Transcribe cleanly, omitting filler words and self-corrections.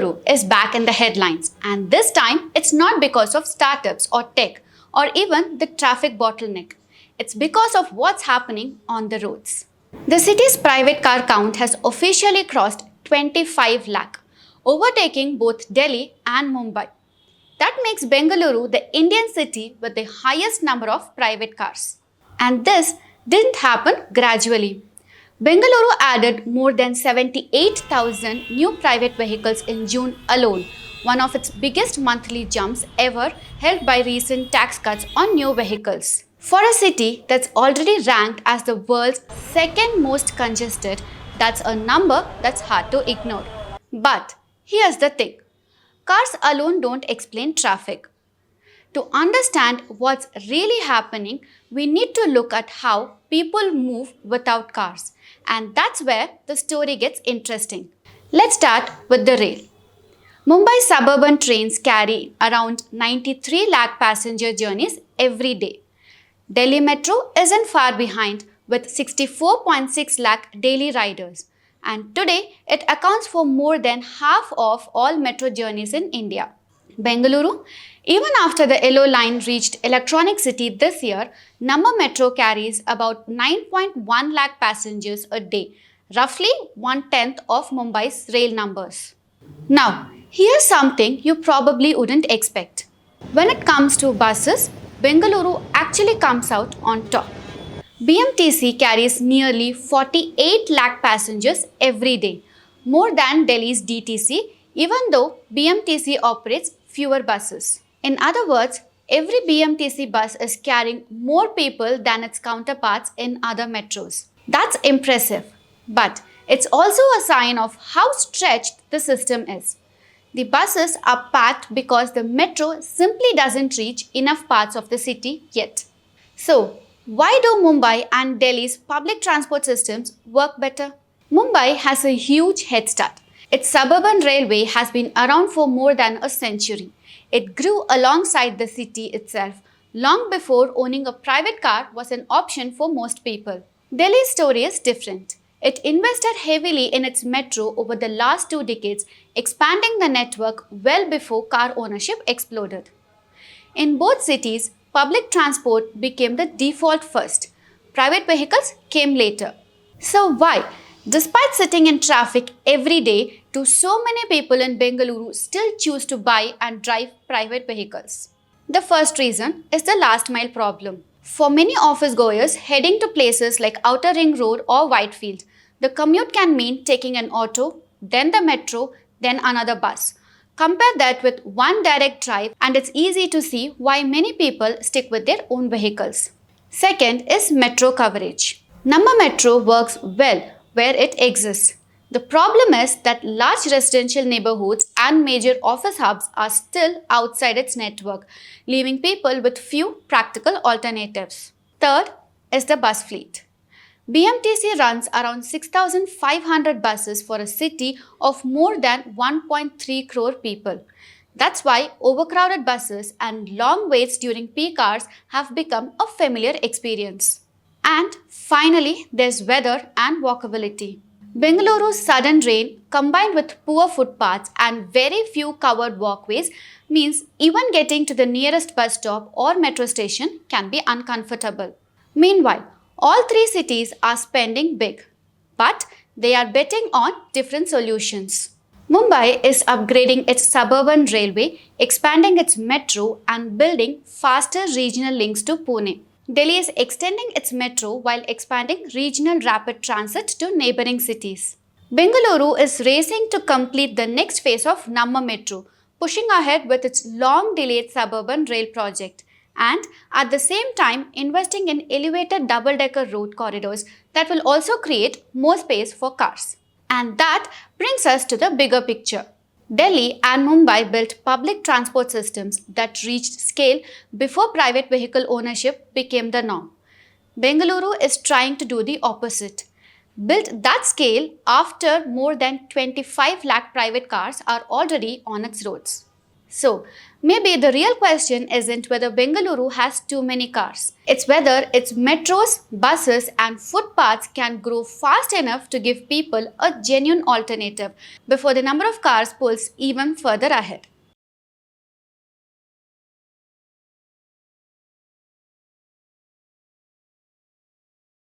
Bengaluru is back in the headlines, and this time it's not because of startups or tech or even the traffic bottleneck. It's because of what's happening on the roads. The city's private car count has officially crossed 25 lakh, overtaking both Delhi and Mumbai. That makes Bengaluru the Indian city with the highest number of private cars. And this didn't happen gradually. Bengaluru added more than 78,000 new private vehicles in June alone, one of its biggest monthly jumps ever, helped by recent tax cuts on new vehicles. For a city that's already ranked as the world's second most congested, that's a number that's hard to ignore. But here's the thing. Cars alone don't explain traffic. To understand what's really happening, we need to look at how people move without cars. And that's where the story gets interesting. Let's start with the rail. Mumbai suburban trains carry around 93 lakh passenger journeys every day. Delhi Metro isn't far behind with 64.6 lakh daily riders. And today, it accounts for more than half of all metro journeys in India. Bengaluru, even after the yellow line reached Electronic City this year, Number Metro carries about 9.1 lakh passengers a day, roughly one-tenth of Mumbai's rail numbers. Now, here's something you probably wouldn't expect. When it comes to buses, Bengaluru actually comes out on top. BMTC carries nearly 48 lakh passengers every day, more than Delhi's DTC, even though BMTC operates fewer buses. In other words, every BMTC bus is carrying more people than its counterparts in other metros. That's impressive, but it's also a sign of how stretched the system is. The buses are packed because the metro simply doesn't reach enough parts of the city yet. So, why do Mumbai and Delhi's public transport systems work better? Mumbai has a huge head start. Its suburban railway has been around for more than a century. It grew alongside the city itself long before owning a private car was an option for most people. Delhi's story is different. It invested heavily in its metro over the last 2 decades, expanding the network well before car ownership exploded. In both cities, public transport became the default first. Private vehicles came later. So why, despite sitting in traffic every day, do so many people in Bengaluru still choose to buy and drive private vehicles? The first reason is the last mile problem. For many office goers heading to places like Outer Ring Road or Whitefield, the commute can mean taking an auto, then the metro, then another bus. Compare that with one direct drive and it's easy to see why many people stick with their own vehicles. Second is metro coverage. Number Metro works well where it exists. The problem is that large residential neighborhoods and major office hubs are still outside its network, leaving people with few practical alternatives. Third is the bus fleet. BMTC runs around 6,500 buses for a city of more than 1.3 crore people. That's why overcrowded buses and long waits during peak hours have become a familiar experience. And finally, there's weather and walkability. Bengaluru's sudden rain combined with poor footpaths and very few covered walkways means even getting to the nearest bus stop or metro station can be uncomfortable. Meanwhile, all 3 cities are spending big, but they are betting on different solutions. Mumbai is upgrading its suburban railway, expanding its metro and building faster regional links to Pune. Delhi is extending its metro while expanding regional rapid transit to neighboring cities. Bengaluru is racing to complete the next phase of Number Metro, pushing ahead with its long-delayed suburban rail project, and at the same time investing in elevated double-decker road corridors that will also create more space for cars. And that brings us to the bigger picture. Delhi and Mumbai built public transport systems that reached scale before private vehicle ownership became the norm. Bengaluru is trying to do the opposite. Built that scale after more than 25 lakh private cars are already on its roads. So, maybe the real question isn't whether Bengaluru has too many cars. It's whether its metros, buses, and footpaths can grow fast enough to give people a genuine alternative before the number of cars pulls even further ahead.